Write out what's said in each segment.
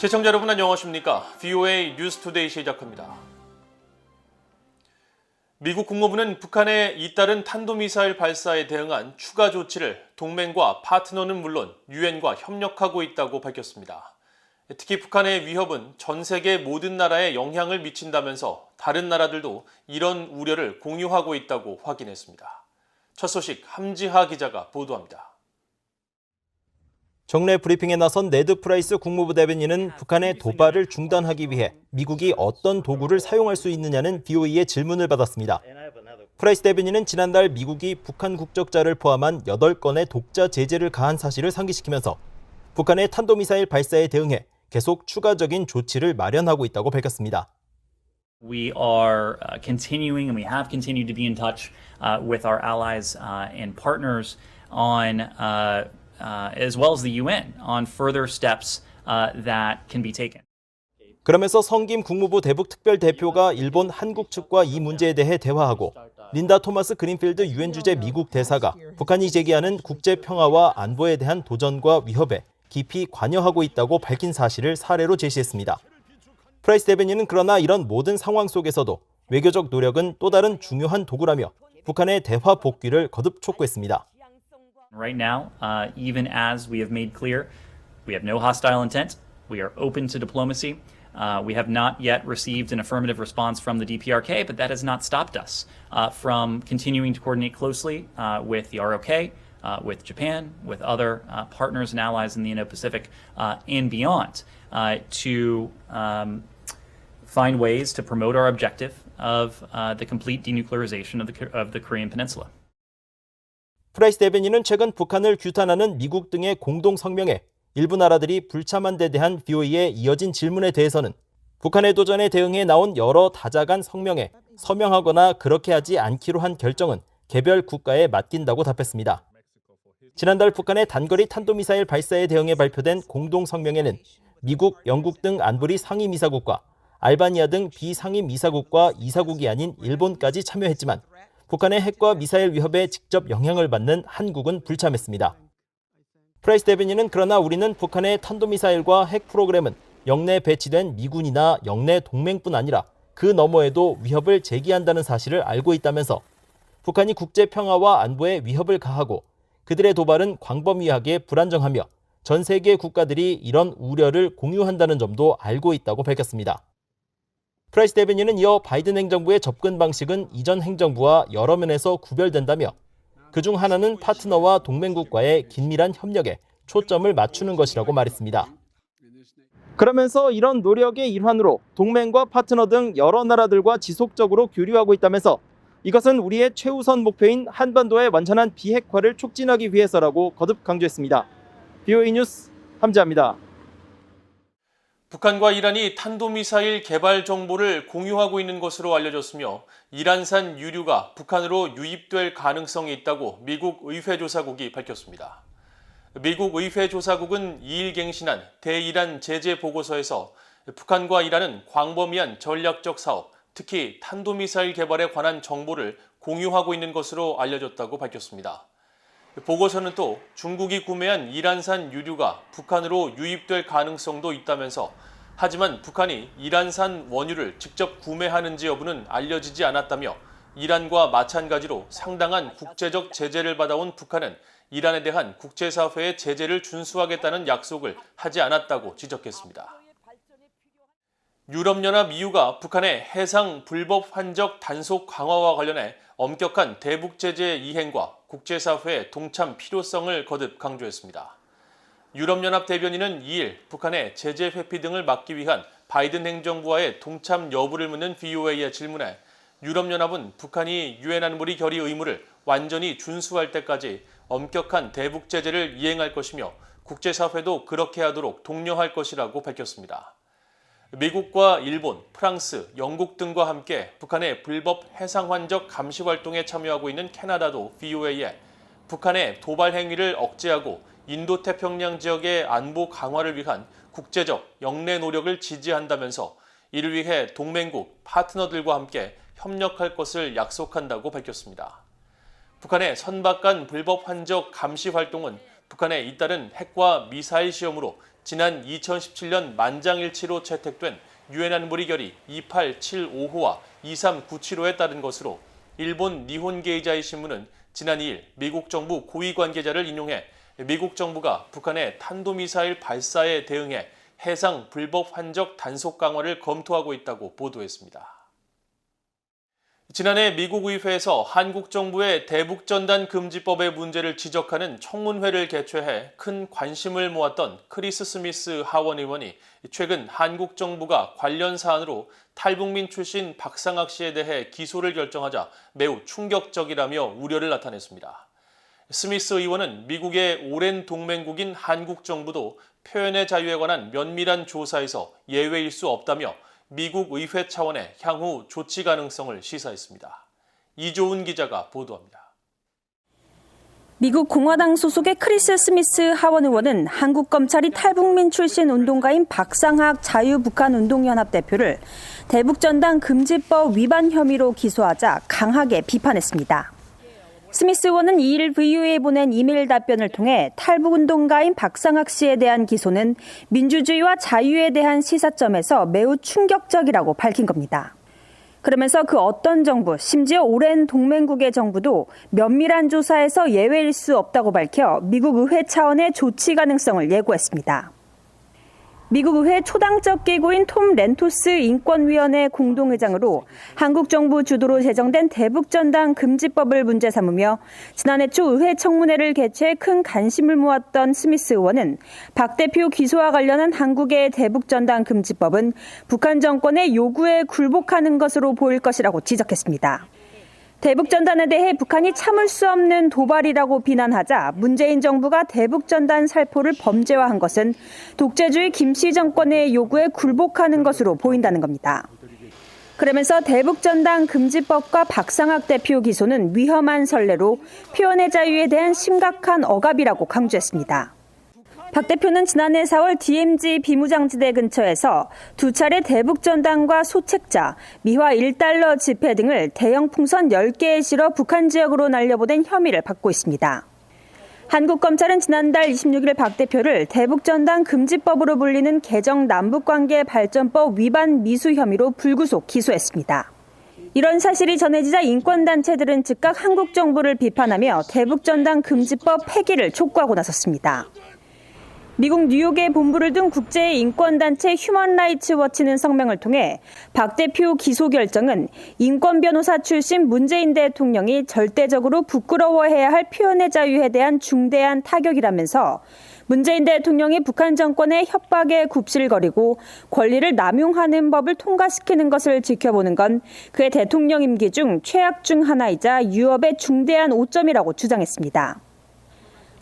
시청자 여러분 안녕하십니까? VOA 뉴스투데이 시작합니다. 미국 국무부는 북한의 잇따른 탄도미사일 발사에 대응한 추가 조치를 동맹과 파트너는 물론 유엔과 협력하고 있다고 밝혔습니다. 특히 북한의 위협은 전 세계 모든 나라에 영향을 미친다면서 다른 나라들도 이런 우려를 공유하고 있다고 확인했습니다. 첫 소식 함지하 기자가 보도합니다. 정례 브리핑에 나선 네드 프라이스 국무부 대변인은 북한의 도발을 중단하기 위해 미국이 어떤 도구를 사용할 수 있느냐는 BOE의 질문을 받았습니다. 프라이스 대변인은 지난달 미국이 북한 국적자를 포함한 8건의 독자 제재를 가한 사실을 상기시키면서 북한의 탄도미사일 발사에 대응해 계속 추가적인 조치를 마련하고 있다고 밝혔습니다. We are continuing and we have continued to be in touch with our allies and partners on as well as the UN on further steps that can be taken. 그러면서 성김 국무부 대북 특별 대표가 일본 한국 측과 이 문제에 대해 대화하고 린다 토마스 그린필드 유엔 주재 미국 대사가 북한이 제기하는 국제 평화와 안보에 대한 도전과 위협에 깊이 관여하고 있다고 밝힌 사실을 사례로 제시했습니다. 프라이스 대변인은 그러나 이런 모든 상황 속에서도 외교적 노력은 또 다른 중요한 도구라며 북한의 대화 복귀를 거듭 촉구했습니다. Right now, even as we have made clear, we have no hostile intent. We are open to diplomacy. We have not yet received an affirmative response from the DPRK, but that has not stopped us from continuing to coordinate closely with the ROK, with Japan, with other partners and allies in the Indo-Pacific and beyond to find ways to promote our objective of the complete denuclearization of the Korean Peninsula. 프라이스 대변인은 최근 북한을 규탄하는 미국 등의 공동 성명에 일부 나라들이 불참한 데 대한 BOE의 이어진 질문에 대해서는 북한의 도전에 대응해 나온 여러 다자간 성명에 서명하거나 그렇게 하지 않기로 한 결정은 개별 국가에 맡긴다고 답했습니다. 지난달 북한의 단거리 탄도미사일 발사에 대응해 발표된 공동 성명에는 미국, 영국 등 안보리 상임이사국과 알바니아 등 비상임이사국과 이사국이 아닌 일본까지 참여했지만 북한의 핵과 미사일 위협에 직접 영향을 받는 한국은 불참했습니다. 프라이스 대변인은 그러나 우리는 북한의 탄도미사일과 핵 프로그램은 영내에 배치된 미군이나 영내 동맹뿐 아니라 그 너머에도 위협을 제기한다는 사실을 알고 있다면서 북한이 국제 평화와 안보에 위협을 가하고 그들의 도발은 광범위하게 불안정하며 전 세계 국가들이 이런 우려를 공유한다는 점도 알고 있다고 밝혔습니다. 프라이스 대변인은 이어 바이든 행정부의 접근 방식은 이전 행정부와 여러 면에서 구별된다며 그중 하나는 파트너와 동맹국과의 긴밀한 협력에 초점을 맞추는 것이라고 말했습니다. 그러면서 이런 노력의 일환으로 동맹과 파트너 등 여러 나라들과 지속적으로 교류하고 있다면서 이것은 우리의 최우선 목표인 한반도의 완전한 비핵화를 촉진하기 위해서라고 거듭 강조했습니다. BOE 뉴스 함지하입니다. 북한과 이란이 탄도미사일 개발 정보를 공유하고 있는 것으로 알려졌으며 이란산 유류가 북한으로 유입될 가능성이 있다고 미국 의회조사국이 밝혔습니다. 미국 의회조사국은 2일 갱신한 대이란 제재 보고서에서 북한과 이란은 광범위한 전략적 사업, 특히 탄도미사일 개발에 관한 정보를 공유하고 있는 것으로 알려졌다고 밝혔습니다. 보고서는 또 중국이 구매한 이란산 유류가 북한으로 유입될 가능성도 있다면서 하지만 북한이 이란산 원유를 직접 구매하는지 여부는 알려지지 않았다며 이란과 마찬가지로 상당한 국제적 제재를 받아온 북한은 이란에 대한 국제사회의 제재를 준수하겠다는 약속을 하지 않았다고 지적했습니다. 유럽연합 EU가 북한의 해상 불법 환적 단속 강화와 관련해 엄격한 대북 제재 이행과 국제사회의 동참 필요성을 거듭 강조했습니다. 유럽연합 대변인은 2일 북한의 제재 회피 등을 막기 위한 바이든 행정부와의 동참 여부를 묻는 VOA의 질문에 유럽연합은 북한이 유엔 안보리 결의 의무를 완전히 준수할 때까지 엄격한 대북 제재를 이행할 것이며 국제사회도 그렇게 하도록 독려할 것이라고 밝혔습니다. 미국과 일본, 프랑스, 영국 등과 함께 북한의 불법 해상 환적 감시 활동에 참여하고 있는 캐나다도 VOA에 북한의 도발 행위를 억제하고 인도태평양 지역의 안보 강화를 위한 국제적 영내 노력을 지지한다면서 이를 위해 동맹국, 파트너들과 함께 협력할 것을 약속한다고 밝혔습니다. 북한의 선박간 불법 환적 감시 활동은 북한의 잇따른 핵과 미사일 시험으로 지난 2017년 만장일치로 채택된 유엔 안보리 결의 2875호와 2397호에 따른 것으로 일본 니혼게이자이 신문은 지난 2일 미국 정부 고위 관계자를 인용해 미국 정부가 북한의 탄도미사일 발사에 대응해 해상 불법 환적 단속 강화를 검토하고 있다고 보도했습니다. 지난해 미국 의회에서 한국 정부의 대북전단 금지법의 문제를 지적하는 청문회를 개최해 큰 관심을 모았던 크리스 스미스 하원 의원이 최근 한국 정부가 관련 사안으로 탈북민 출신 박상학 씨에 대해 기소를 결정하자 매우 충격적이라며 우려를 나타냈습니다. 스미스 의원은 미국의 오랜 동맹국인 한국 정부도 표현의 자유에 관한 면밀한 조사에서 예외일 수 없다며 미국 의회 차원의 향후 조치 가능성을 시사했습니다. 이조은 기자가 보도합니다. 미국 공화당 소속의 크리스 스미스 하원 의원은 한국 검찰이 탈북민 출신 운동가인 박상학 자유북한운동연합 대표를 대북전단 금지법 위반 혐의로 기소하자 강하게 비판했습니다. 스미스 의원은 2일 VOA에 보낸 이메일 답변을 통해 탈북운동가인 박상학 씨에 대한 기소는 민주주의와 자유에 대한 시사점에서 매우 충격적이라고 밝힌 겁니다. 그러면서 그 어떤 정부, 심지어 오랜 동맹국의 정부도 면밀한 조사에서 예외일 수 없다고 밝혀 미국 의회 차원의 조치 가능성을 예고했습니다. 미국 의회 초당적 기구인 톰 렌토스 인권위원회 공동의장으로 한국 정부 주도로 제정된 대북전단 금지법을 문제 삼으며 지난해 초 의회 청문회를 개최해 큰 관심을 모았던 스미스 의원은 박 대표 기소와 관련한 한국의 대북전단 금지법은 북한 정권의 요구에 굴복하는 것으로 보일 것이라고 지적했습니다. 대북전단에 대해 북한이 참을 수 없는 도발이라고 비난하자 문재인 정부가 대북전단 살포를 범죄화한 것은 독재주의 김씨 정권의 요구에 굴복하는 것으로 보인다는 겁니다. 그러면서 대북전단 금지법과 박상학 대표 기소는 위험한 선례로 표현의 자유에 대한 심각한 억압이라고 강조했습니다. 박 대표는 지난해 4월 DMZ 비무장지대 근처에서 두 차례 대북전단과 소책자, 미화 1달러 지폐 등을 대형 풍선 10개에 실어 북한 지역으로 날려보낸 혐의를 받고 있습니다. 한국 검찰은 지난달 26일 박 대표를 대북전단 금지법으로 불리는 개정 남북관계 발전법 위반 미수 혐의로 불구속 기소했습니다. 이런 사실이 전해지자 인권단체들은 즉각 한국 정부를 비판하며 대북전단 금지법 폐기를 촉구하고 나섰습니다. 미국 뉴욕에 본부를 둔 국제인권단체 휴먼라이츠 워치는 성명을 통해 박 대표 기소 결정은 인권변호사 출신 문재인 대통령이 절대적으로 부끄러워해야 할 표현의 자유에 대한 중대한 타격이라면서 문재인 대통령이 북한 정권의 협박에 굽실거리고 권리를 남용하는 법을 통과시키는 것을 지켜보는 건 그의 대통령 임기 중 최악 중 하나이자 유업의 중대한 오점이라고 주장했습니다.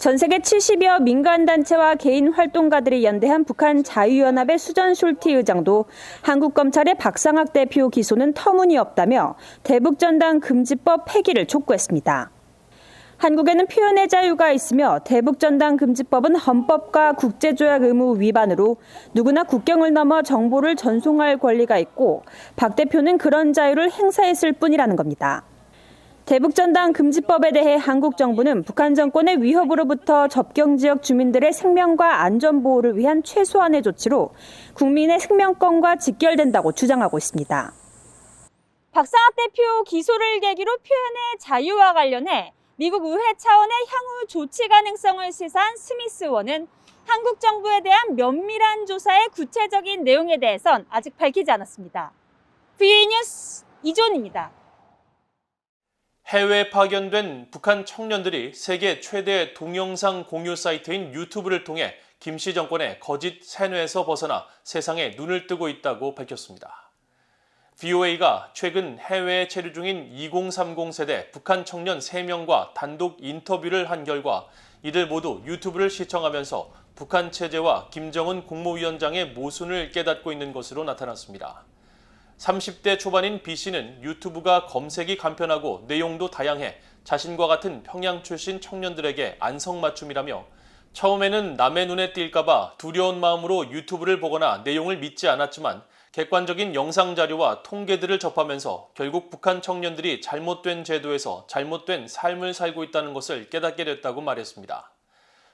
전 세계 70여 민간단체와 개인 활동가들이 연대한 북한 자유연합의 수전 숄티 의장도 한국 검찰의 박상학 대표 기소는 터무니없다며 대북전단 금지법 폐기를 촉구했습니다. 한국에는 표현의 자유가 있으며 대북전단 금지법은 헌법과 국제조약 의무 위반으로 누구나 국경을 넘어 정보를 전송할 권리가 있고 박 대표는 그런 자유를 행사했을 뿐이라는 겁니다. 대북전단 금지법에 대해 한국 정부는 북한 정권의 위협으로부터 접경지역 주민들의 생명과 안전보호를 위한 최소한의 조치로 국민의 생명권과 직결된다고 주장하고 있습니다. 박상학 대표 기소를 계기로 표현의 자유와 관련해 미국 의회 차원의 향후 조치 가능성을 시사한 스미스 의원은 한국 정부에 대한 면밀한 조사의 구체적인 내용에 대해선 아직 밝히지 않았습니다. VOA 뉴스 이존입니다. 해외 파견된 북한 청년들이 세계 최대 동영상 공유 사이트인 유튜브를 통해 김씨 정권의 거짓 세뇌에서 벗어나 세상에 눈을 뜨고 있다고 밝혔습니다. VOA가 최근 해외에 체류 중인 2030 세대 북한 청년 3명과 단독 인터뷰를 한 결과 이들 모두 유튜브를 시청하면서 북한 체제와 김정은 국무위원장의 모순을 깨닫고 있는 것으로 나타났습니다. 30대 초반인 B씨는 유튜브가 검색이 간편하고 내용도 다양해 자신과 같은 평양 출신 청년들에게 안성맞춤이라며 처음에는 남의 눈에 띌까봐 두려운 마음으로 유튜브를 보거나 내용을 믿지 않았지만 객관적인 영상 자료와 통계들을 접하면서 결국 북한 청년들이 잘못된 제도에서 잘못된 삶을 살고 있다는 것을 깨닫게 됐다고 말했습니다.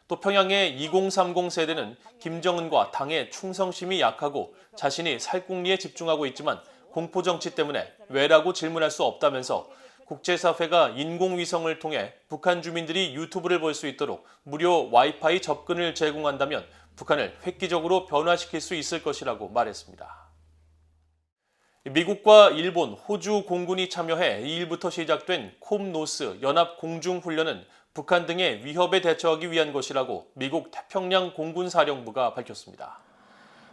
또 평양의 2030 세대는 김정은과 당의 충성심이 약하고 자신이 살궁리에 집중하고 있지만 공포정치 때문에 왜라고 질문할 수 없다면서 국제사회가 인공위성을 통해 북한 주민들이 유튜브를 볼 수 있도록 무료 와이파이 접근을 제공한다면 북한을 획기적으로 변화시킬 수 있을 것이라고 말했습니다. 미국과 일본, 호주 공군이 참여해 2일부터 시작된 콤노스 연합공중훈련은 북한 등의 위협에 대처하기 위한 것이라고 미국 태평양 공군사령부가 밝혔습니다.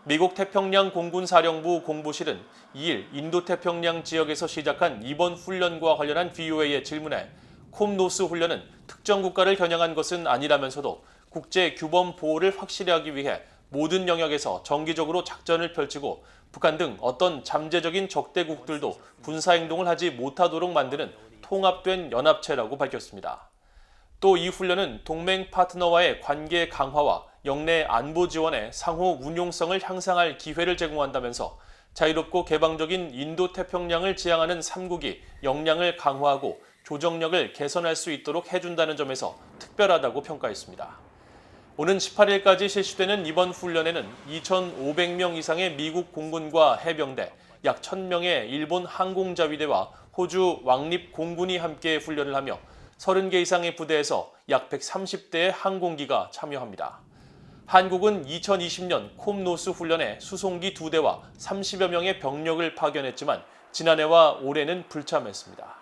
미국 태평양 공군사령부 공보실은 2일 인도태평양 지역에서 시작한 이번 훈련과 관련한 VOA의 질문에 콤노스 훈련은 특정 국가를 겨냥한 것은 아니라면서도 국제 규범 보호를 확실히 하기 위해 모든 영역에서 정기적으로 작전을 펼치고 북한 등 어떤 잠재적인 적대국들도 군사행동을 하지 못하도록 만드는 통합된 연합체라고 밝혔습니다. 또 이 훈련은 동맹 파트너와의 관계 강화와 영내 안보 지원에 상호 운용성을 향상할 기회를 제공한다면서 자유롭고 개방적인 인도태평양을 지향하는 3국이 역량을 강화하고 조정력을 개선할 수 있도록 해준다는 점에서 특별하다고 평가했습니다. 오는 18일까지 실시되는 이번 훈련에는 2,500명 이상의 미국 공군과 해병대, 약 1,000명의 일본 항공자위대와 호주 왕립 공군이 함께 훈련을 하며 30개 이상의 부대에서 약 130대의 항공기가 참여합니다. 한국은 2020년 콤노스 훈련에 수송기 2대와 30여 명의 병력을 파견했지만 지난해와 올해는 불참했습니다.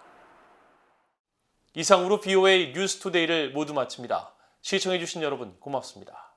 이상으로 VOA 뉴스투데이를 모두 마칩니다. 시청해주신 여러분 고맙습니다.